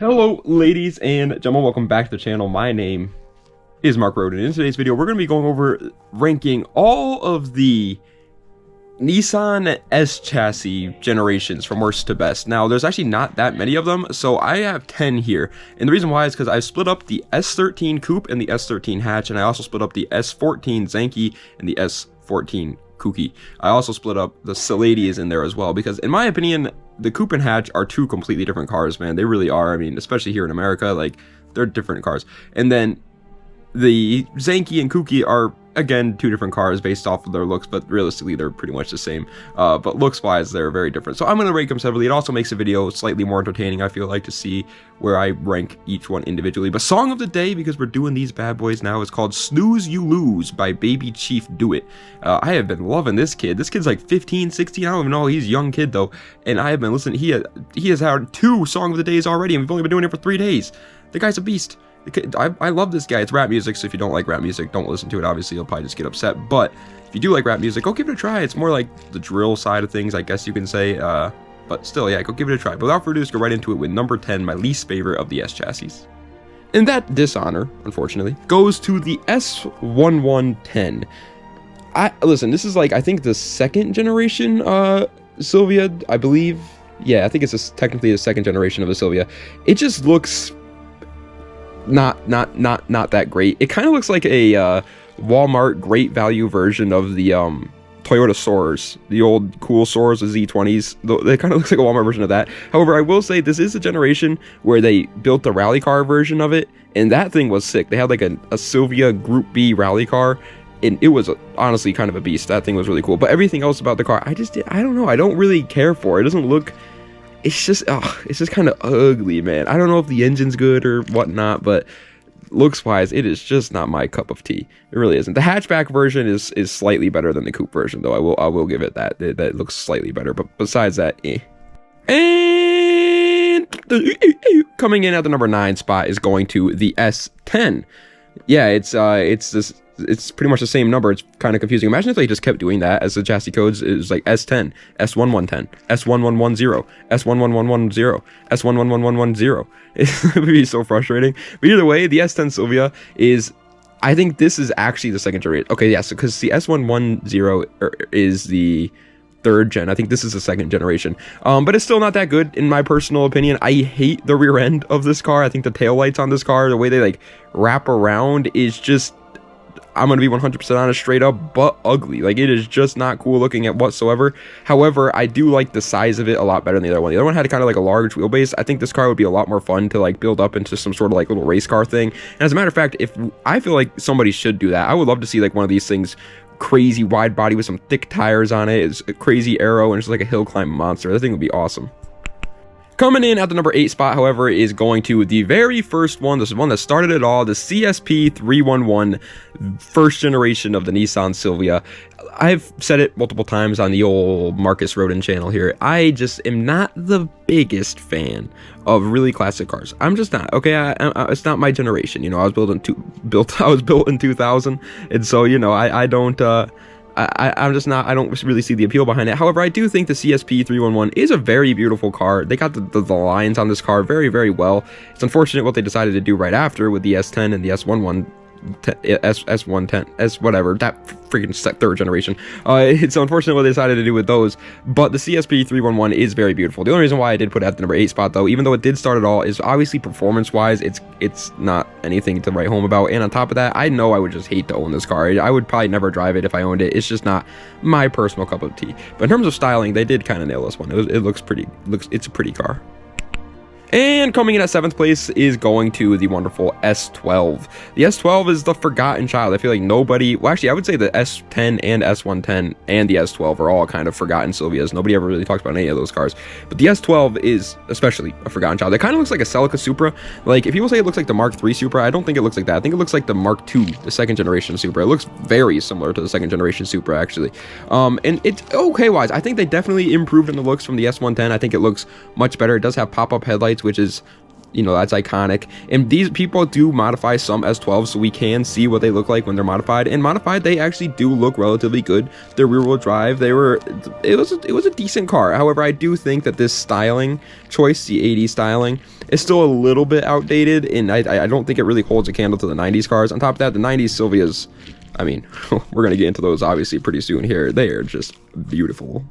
Hello ladies and gentlemen, welcome back to the channel. My name is Mark Roden. In today's video we're going to be going over ranking all of the Nissan S chassis generations from worst to best. Now there's actually not that many of them, so I have 10 here, and the reason why is because I split up the S13 Coupe and the S13 Hatch, and I also split up the S14 Zanki and the S14 Kookie. I also split up the Cady is in there as well, because in my opinion the Coupe and Hatch are two completely different cars, man. They really are. I mean, especially here in America, like, they're different cars. And then the Zanki and Kookie are, again, two different cars based off of their looks, but realistically they're pretty much the same. But looks wise they're very different, so I'm going to rank them separately. It also makes the video slightly more entertaining, I feel like, to see where I rank each one individually. But song of the day, because we're doing these bad boys now, is called Snooze You Lose by Baby Chief Do It. I have been loving this kid. This kid's like 15, 16, I don't even know. He's a young kid though, and I have been listening. He has had 2 song of the days already, and we've only been doing it for 3 days. The guy's a beast. I love this guy. It's rap music, so if you don't like rap music, don't listen to it. Obviously, you'll probably just get upset. But if you do like rap music, go give it a try. It's more like the drill side of things, I guess you can say. But still, yeah, go give it a try. But without further ado, let's go right into it with number 10, my least favorite of the S chassis. And that dishonor, unfortunately, goes to the S1110. Listen, this is like, I think, the 2nd generation Silvia, I believe. Yeah, I think it's technically the 2nd generation of the Silvia. It just looks not that great. It kind of looks like a Walmart great value version of the Toyota Soars, the old cool Soars, the Z20s. It kind of looks like a Walmart version of that. However, I will say this is a generation where they built the rally car version of it, and that thing was sick. They had like a Silvia Group B rally car, and it was honestly kind of a beast. That thing was really cool. But everything else about the car, I don't know. I don't really care for. It doesn't look. It's just kind of ugly, man. I don't know if the engine's good or whatnot, but looks wise, it is just not my cup of tea. It really isn't. The hatchback version is slightly better than the coupe version, though. I will give it that. That looks slightly better, but besides that, eh. And coming in at the number 9 spot is going to the S10. Yeah, it's pretty much the same number. It's kind of confusing. Imagine if they just kept doing that as the chassis codes. It was like S10, S1110, S1110, S11110, S111110. It would be so frustrating. But either way, the S10 Silvia is, I think this is actually the 2nd generation. Okay, yeah, so because the S110 is the 3rd gen. I think this is the 2nd generation. But it's still not that good in my personal opinion. I hate the rear end of this car. I think the taillights on this car, the way they like wrap around, is just, I'm gonna be 100% honest, straight up, but ugly. Like, it is just not cool looking at whatsoever. However, I do like the size of it a lot better than the other one. The other one had kind of like a large wheelbase. I think this car would be a lot more fun to like build up into some sort of like little race car thing. And as a matter of fact, if I feel like somebody should do that, I would love to see like one of these things, crazy wide body with some thick tires on it. It's a crazy aero, and it's like a hill climb monster. That thing would be awesome. Coming in at the number 8 spot, however, is going to the very first one. This is one that started it all, the CSP 311, 1st generation of the Nissan Silvia. I've said it multiple times on the old Marcus Roden channel here. I just am not the biggest fan of really classic cars. I'm just not. Okay, it's not my generation. You know, I was built in 2000, and so, you know, I'm just not, I don't really see the appeal behind it. However, I do think the CSP 311 is a very beautiful car. They got the lines on this car very, very well. It's unfortunate what they decided to do right after with the S10 and the S11. S110, S whatever, that freaking 3rd generation. It's unfortunate what they decided to do with those, but the CSP 311 is very beautiful. The only reason why I did put it at the number 8 spot, though, even though it did start it all, is obviously performance-wise, it's not anything to write home about. And on top of that, I know I would just hate to own this car. I would probably never drive it if I owned it. It's just not my personal cup of tea. But in terms of styling, they did kind of nail this one. It looks pretty. It's a pretty car. And coming in at 7th place is going to the wonderful S12. The S12 is the forgotten child. I feel like nobody, well, actually, I would say the S10 and S110 and the S12 are all kind of forgotten Silvias. Nobody ever really talks about any of those cars. But the S12 is especially a forgotten child. It kind of looks like a Celica Supra. Like, if people say it looks like the Mark III Supra, I don't think it looks like that. I think it looks like the Mark II, the 2nd generation Supra. It looks very similar to the 2nd generation Supra, actually. And it's okay-wise. I think they definitely improved in the looks from the S110. I think it looks much better. It does have pop-up headlights, which is you know, that's iconic. And these people do modify some S12s, so we can see what they look like when they're modified. And modified, they actually do look relatively good. Their rear-wheel drive, it was a decent car. However, I do think that this styling choice, the 80s styling, is still a little bit outdated, and I don't think it really holds a candle to the 90s cars. On top of that, the 90s Silvias, I mean, we're gonna get into those obviously pretty soon here. They are just beautiful.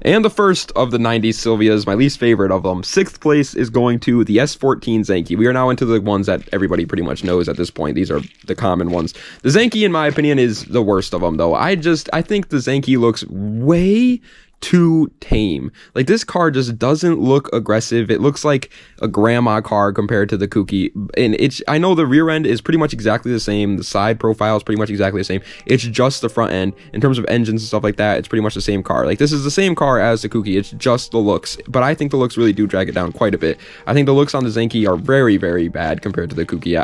And the first of the 90s Silvias, my least favorite of them, 6th place is going to the S14 Zanki. We are now into the ones that everybody pretty much knows at this point. These are the common ones. The Zanki, in my opinion, is the worst of them, though. I think the Zanki looks way too tame. Like, this car just doesn't look aggressive. It looks like a grandma car compared to the Kookie. And I know the rear end is pretty much exactly the same. The side profile is pretty much exactly the same. It's just the front end. In terms of engines and stuff like that, it's pretty much the same car. Like, this is the same car as the Kookie. It's just the looks. But I think the looks really do drag it down quite a bit. I think the looks on the Zanki are very, very bad compared to the Kookie.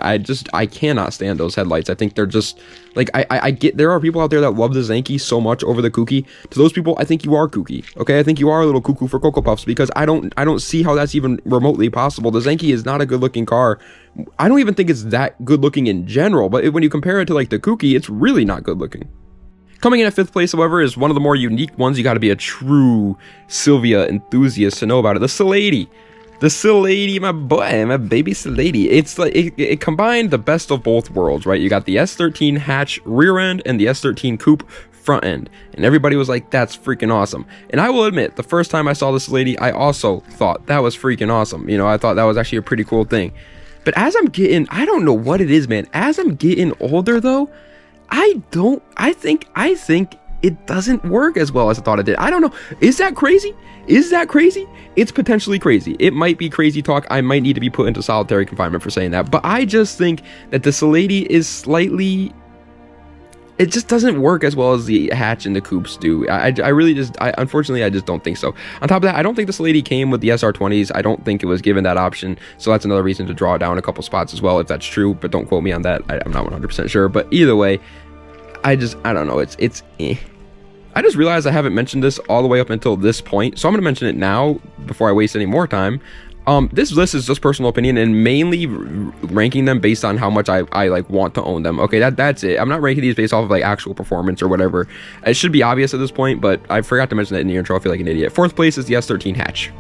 I cannot stand those headlights. I think they're just, like, I get, there are people out there that love the Zanki so much over the Kookie. To those people, I think you are Kookie. Okay, I think you are a little cuckoo for Cocoa Puffs, because I don't see how that's even remotely possible. The Zanki is not a good looking car. I don't even think it's that good looking in general, but when you compare it to like the Kookie, it's really not good looking. Coming in at 5th place, however, is one of the more unique ones. You got to be a true Silvia enthusiast to know about it. The Cady. The Cady, my boy, my baby Cady. It's like it combined the best of both worlds, right? You got the S13 hatch rear end and the S13 coupe front end, and everybody was like, that's freaking awesome. And I will admit, the first time I saw this lady, I also thought that was freaking awesome. You know, I thought that was actually a pretty cool thing. But as I'm getting, I don't know what it is, man, as I'm getting older though, I think it doesn't work as well as I thought it did. I don't know. Is that crazy? It's potentially crazy. It might be crazy talk. I might need to be put into solitary confinement for saying that. But I just think that the Cady is slightly, it just doesn't work as well as the hatch and the coupes do. Unfortunately, I just don't think so. On top of that, I don't think the Cady came with the SR20s. I don't think it was given that option. So that's another reason to draw it down a couple spots as well, if that's true. But don't quote me on that. I'm not 100% sure. But either way, I don't know. It's eh. I just realized I haven't mentioned this all the way up until this point. So I'm going to mention it now before I waste any more time. This list is just personal opinion and mainly ranking them based on how much I like want to own them. Okay, that's it. I'm not ranking these based off of like actual performance or whatever. It should be obvious at this point, but I forgot to mention that in the intro. I feel like an idiot. 4th place is the S13 Hatch.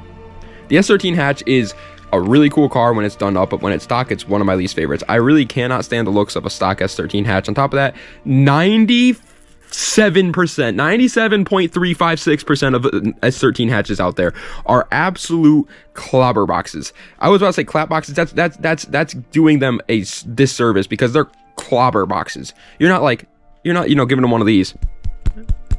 The S13 Hatch is a really cool car when it's done up, but when it's stock, it's one of my least favorites. I really cannot stand the looks of a stock S13 Hatch. On top of that, 97.356% of S13 hatches out there are absolute clobber boxes. I was about to say clap boxes. That's doing them a disservice, because they're clobber boxes. You're not giving them one of these.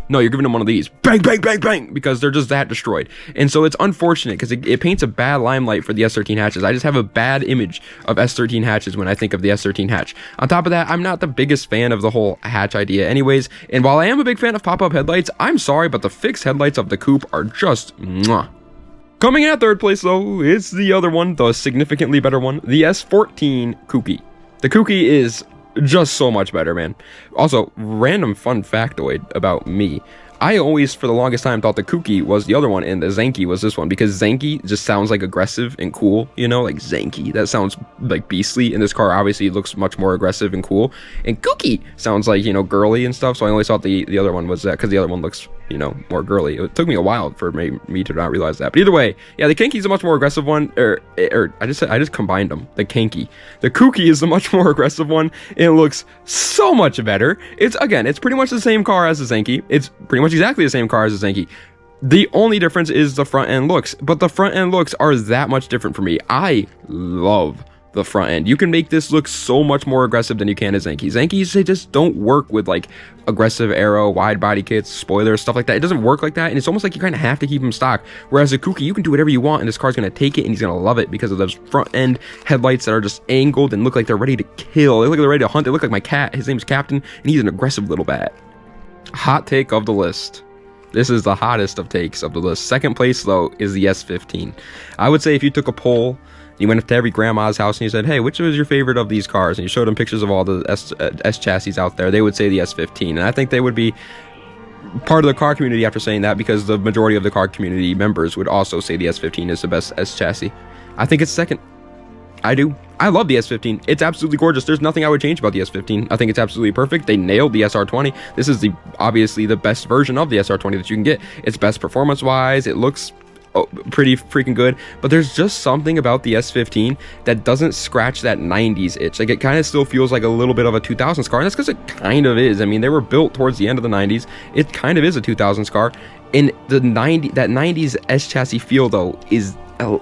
No, you're giving them one of these. Bang, bang, bang, bang, because they're just that destroyed. And so it's unfortunate, because it paints a bad limelight for the S13 hatches. I just have a bad image of S13 hatches when I think of the S13 hatch. On top of that, I'm not the biggest fan of the whole hatch idea anyways. And while I am a big fan of pop-up headlights, I'm sorry, but the fixed headlights of the coupe are just mwah. Coming in at 3rd place, though, is the other one, the significantly better one, the S14 Kookie. The Kookie is just so much better, man. Also, random fun factoid about me. I always, for the longest time, thought the Kookie was the other one and the Zanki was this one, because Zanki just sounds like aggressive and cool, you know, like Zanki. That sounds like beastly, and this car obviously looks much more aggressive and cool. And Kookie sounds like, you know, girly and stuff, so I always thought the other one was that, because the other one looks, you know, more girly. It took me a while for me to not realize that. But either way, yeah, the Kanki's a much more aggressive one, or I just combined them. The Kanki. The Kookie is the much more aggressive one, and it looks so much better. It's pretty much the same car as the Zanki. It's pretty much exactly the same car as the Zanki. The only difference is the front end looks, but the front end looks are that much different for me. I love the front end. You can make this look so much more aggressive than you can a Zanki. Zankis, they just don't work with like aggressive aero, wide body kits, spoilers, stuff like that. It doesn't work like that, and it's almost like you kind of have to keep them stock. Whereas a Kookie, you can do whatever you want, and this car's going to take it, and he's going to love it because of those front end headlights that are just angled and look like they're ready to kill. They look like they're ready to hunt. They look like my cat. His name's Captain, and he's an aggressive little bat. Hot take of the list. This is the hottest of takes of the list. 2nd place, though, is the S15. I would say if you took a poll, you went up to every grandma's house and you said, hey, which was your favorite of these cars? And you showed them pictures of all the S chassis out there, they would say the S15. And I think they would be part of the car community after saying that, because the majority of the car community members would also say the S15 is the best S chassis. I think it's second. I do. I love the S15. It's absolutely gorgeous. There's nothing I would change about the S15. I think it's absolutely perfect. They nailed the SR20. This is obviously the best version of the SR20 that you can get. It's best performance-wise. It looks pretty freaking good, but there's just something about the S15 that doesn't scratch that 90s itch. Like, it kind of still feels like a little bit of a 2000s car, and that's because it kind of is. I mean, they were built towards the end of the 90s. It kind of is a 2000s car, and that 90s S chassis feel, though, is,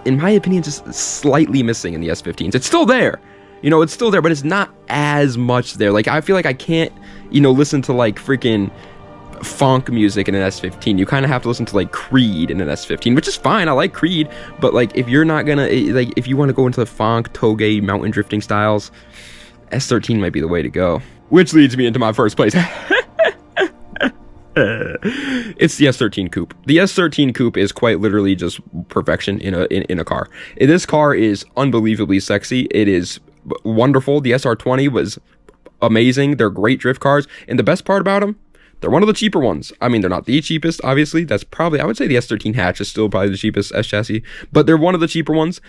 in my opinion, just slightly missing in the S15s. It's still there, you know, it's still there, but it's not as much there. Like, I feel like I can't, you know, listen to like freaking funk music in an S15. You kind of have to listen to like Creed in an S15, which is fine. I like Creed, but like, if you're not gonna, like, if you want to go into the funk, toge, mountain drifting styles, S13 might be the way to go. Which leads me into my first place. It's the S13 Coupe. The S13 Coupe is quite literally just perfection in a car. This car is unbelievably sexy. It is wonderful. The SR20 was amazing. They're great drift cars, and the best part about them, they're one of the cheaper ones. I mean, they're not the cheapest, obviously. That's probably, I would say the S13 Hatch is still probably the cheapest S chassis, but they're one of the cheaper ones.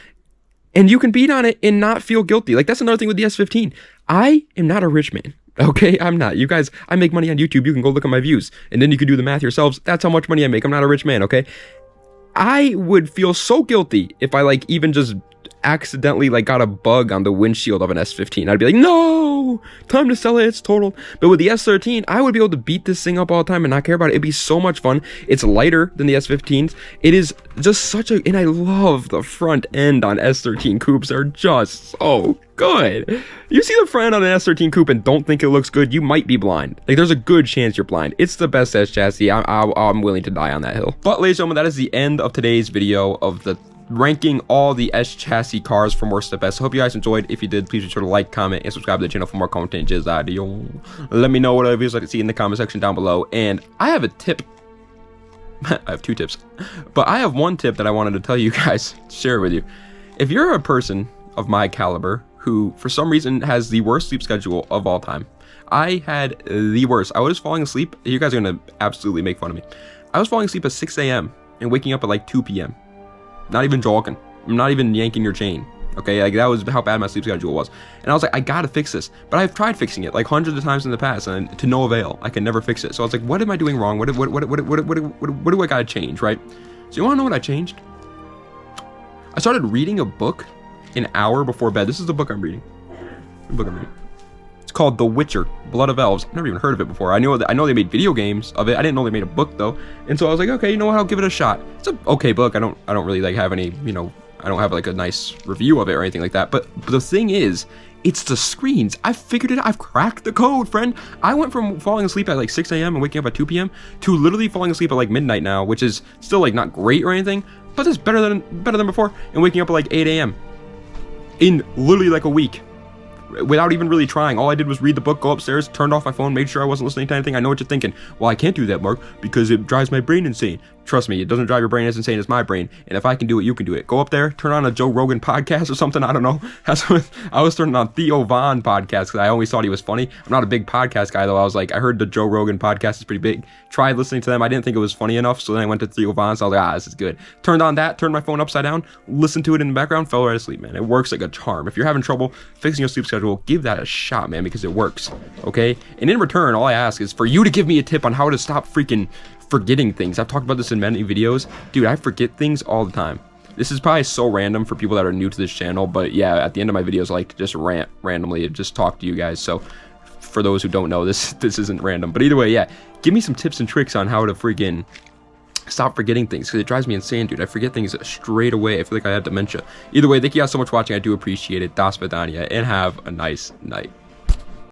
And you can beat on it and not feel guilty. Like, that's another thing with the S15. I am not a rich man. Okay, I'm not. You guys, I make money on YouTube. You can go look at my views, and then you can do the math yourselves. That's how much money I make. I'm not a rich man, okay? I would feel so guilty if I, like, even just accidentally, like, got a bug on the windshield of an S15. I'd be like, no, time to sell it, it's totaled. But with the S13, I would be able to beat this thing up all the time and not care about it. It'd be so much fun. It's lighter than the S15s. It is just such a, and I love the front end on S13 coupes. They're just so good. You see the front on an S13 coupe and don't think it looks good, you might be blind. Like, there's a good chance you're blind. It's the best S chassis. I'm willing to die on that hill. But ladies and gentlemen, that is the end of today's video of the ranking all the S chassis cars from worst to best. I hope you guys enjoyed. If you did, please be sure to like, comment, and subscribe to the channel for more content. Just let me know what videos I'd like to see in the comment section down below. And I have a tip. I have two tips, but I have one tip that I wanted to tell you guys, share with you. If you're a person of my caliber who for some reason has the worst sleep schedule of all time, I had the worst. I was falling asleep. You guys are gonna absolutely make fun of me. I was falling asleep at 6 a.m. and waking up at like 2 p.m. Not even joking. I'm not even yanking your chain. Okay, like, that was how bad my sleep schedule was. And I was like, I gotta fix this. But I've tried fixing it like hundreds of times in the past, and to no avail. I can never fix it. So I was like, what am I doing wrong? What do I gotta change, right? So you wanna know what I changed? I started reading a book an hour before bed. This is the book I'm reading. It's called The Witcher, Blood of Elves. I've never even heard of it before. I know they made video games of it. I didn't know they made a book though. And so I was like, okay, you know what? I'll give it a shot. It's an okay book. I don't really like have any, you know, I don't have like a nice review of it or anything like that. But the thing is, it's the screens. I've figured it out. I've cracked the code, friend. I went from falling asleep at like 6 a.m. and waking up at 2 p.m. to literally falling asleep at like midnight now, which is still like not great or anything, but it's better than before, and waking up at like 8 a.m. in literally like a week. Without even really trying. All I did was read the book, go upstairs, turned off my phone, made sure I wasn't listening to anything. I know what you're thinking. Well, I can't do that, Mark, because it drives my brain insane. Trust me, it doesn't drive your brain as insane as my brain. And if I can do it, you can do it. Go up there, turn on a Joe Rogan podcast or something. I don't know. I was turning on Theo Von podcast because I always thought he was funny. I'm not a big podcast guy though. I was like, I heard the Joe Rogan podcast is pretty big. Tried listening to them. I didn't think it was funny enough. So then I went to Theo Von. So I was like, this is good. Turned on that, turned my phone upside down, listened to it in the background, fell right asleep, man. It works like a charm. If you're having trouble fixing your sleep schedule, give that a shot, man, because it works. Okay? And in return, all I ask is for you to give me a tip on how to stop freaking forgetting things. I've talked about this in many videos. Dude, I forget things all the time. This is probably so random for people that are new to this channel, but yeah, at the end of my videos, I like to just rant randomly and just talk to you guys. So for those who don't know, this isn't random. But either way, yeah, give me some tips and tricks on how to freaking stop forgetting things, because it drives me insane, dude. I forget things straight away. I feel like I have dementia. Either way, thank you guys so much for watching. I do appreciate it. Das Vidania, and have a nice night.